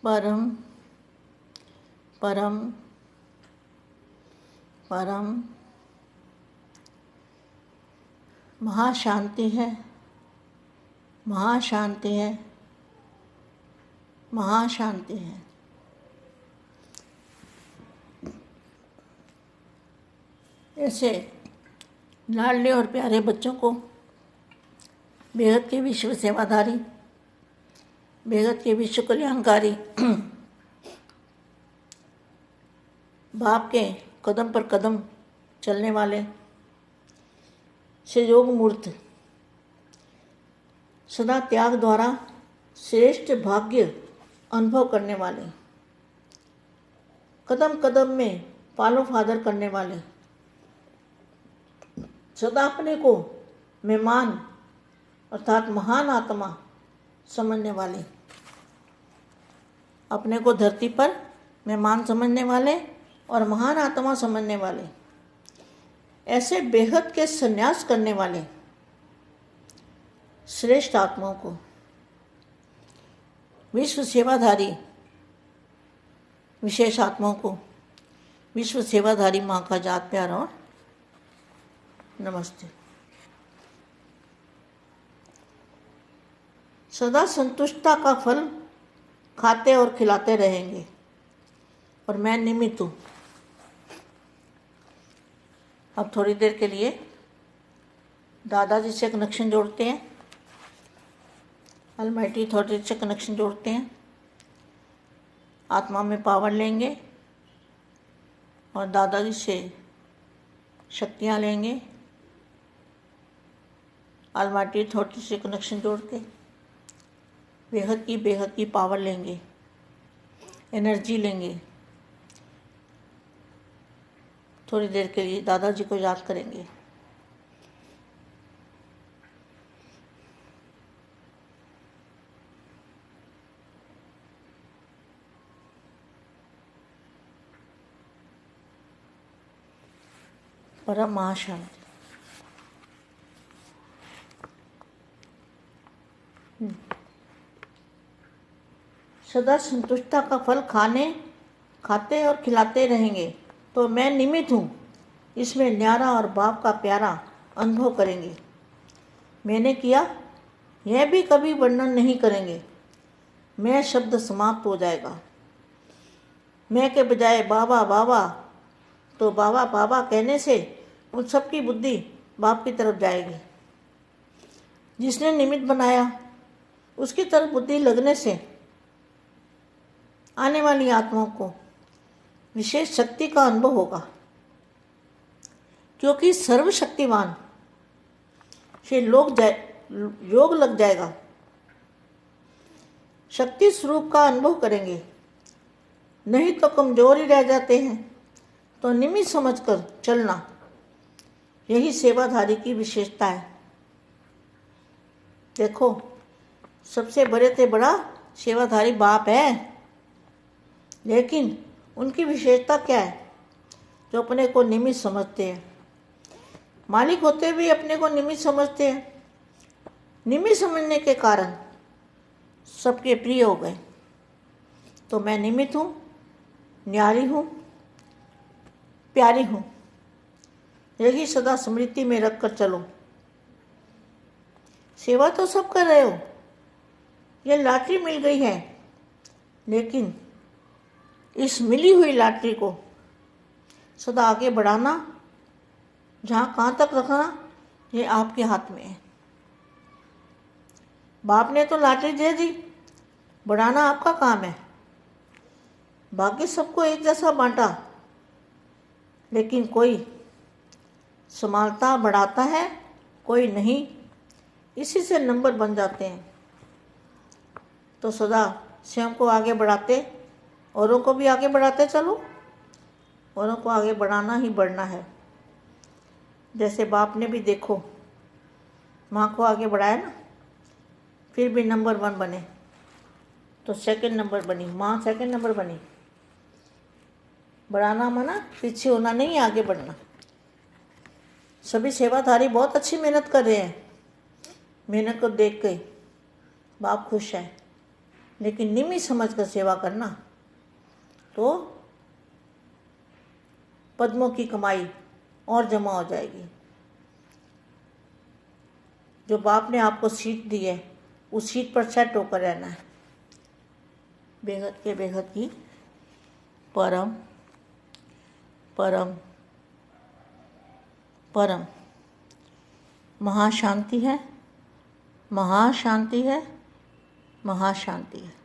परम परम परम महाशांति है, महाशांति है, महाशांति है। ऐसे लाडले और प्यारे बच्चों को बेहद के विश्व सेवाधारी, बेहद के विश्व कल्याणकारी बाप के कदम पर कदम चलने वाले संयोग मूर्त, सदा त्याग द्वारा श्रेष्ठ भाग्य अनुभव करने वाले, कदम कदम में पालो फादर करने वाले, सदा अपने को मेहमान अर्थात महान आत्मा समझने वाले, अपने को धरती पर मेहमान समझने वाले और महान आत्मा समझने वाले, ऐसे बेहद के संन्यास करने वाले श्रेष्ठ आत्माओं को विश्व सेवाधारी विशेष आत्माओं को विश्व सेवाधारी माँ का जात प्यार और नमस्ते। सदा संतुष्टता का फल खाते और खिलाते रहेंगे और मैं निमित्त हूँ। अब थोड़ी देर के लिए दादाजी से कनेक्शन जोड़ते हैं, अलमाइटी अथॉरिटी से कनेक्शन जोड़ते हैं, आत्मा में पावर लेंगे और दादाजी से शक्तियाँ लेंगे, अलमाइटी अथॉरिटी से कनेक्शन जोड़ के बेहद की पावर लेंगे, एनर्जी लेंगे। थोड़ी देर के लिए दादाजी को याद करेंगे। परम महाशांति। सदा संतुष्टता का फल खाते और खिलाते रहेंगे तो मैं निमित्त हूँ, इसमें न्यारा और बाप का प्यारा अनुभव करेंगे। मैंने किया यह भी कभी वर्णन नहीं करेंगे। मैं शब्द समाप्त हो जाएगा। मैं के बजाय बाबा बाबा, तो बाबा बाबा कहने से उन सब की बुद्धि बाप की तरफ जाएगी। जिसने निमित्त बनाया उसकी तरफ बुद्धि लगने से आने वाली आत्माओं को विशेष शक्ति का अनुभव होगा, क्योंकि सर्वशक्तिवान से योग लग जाएगा। शक्ति स्वरूप का अनुभव करेंगे, नहीं तो कमजोर ही रह जाते हैं। तो निमित्त समझकर चलना, यही सेवाधारी की विशेषता है। देखो, सबसे बड़े से बड़ा सेवाधारी बाप है, लेकिन उनकी विशेषता क्या है? जो अपने को निमित्त समझते हैं। मालिक होते हुए अपने को निमित्त समझते हैं। निमित्त समझने के कारण सबके प्रिय हो गए। तो मैं निमित्त हूँ, न्यारी हूँ, प्यारी हूँ, यही सदा स्मृति में रख कर चलो। सेवा तो सब कर रहे हो, यह लॉटरी मिल गई है, लेकिन इस मिली हुई लॉटरी को सदा आगे बढ़ाना, जहाँ कहाँ तक रखना, ये आपके हाथ में है। बाप ने तो लॉटरी दे दी, बढ़ाना आपका काम है। भाग्य सबको एक जैसा बांटा, लेकिन कोई संभालता बढ़ाता है, कोई नहीं। इसी से नंबर बन जाते हैं। तो सदा स्वयं को आगे बढ़ाते, औरों को भी आगे बढ़ाते चलो। औरों को आगे बढ़ाना ही बढ़ना है। जैसे बाप ने भी देखो माँ को आगे बढ़ाया ना, फिर भी नंबर 1 बने, तो सेकंड नंबर बनी माँ, सेकंड नंबर बनी। बढ़ाना माना पीछे होना नहीं, आगे बढ़ना। सभी सेवाधारी बहुत अच्छी मेहनत कर रहे हैं। मेहनत को देख के बाप खुश है। लेकिन निमित्त समझ कर सेवा करना तो पद्मों की कमाई और जमा हो जाएगी। जो बाप ने आपको सीट दी है उस सीट पर सेट होकर रहना है। बेहद के बेहद की परम परम परम महाशांति है, महाशांति है, महाशांति है।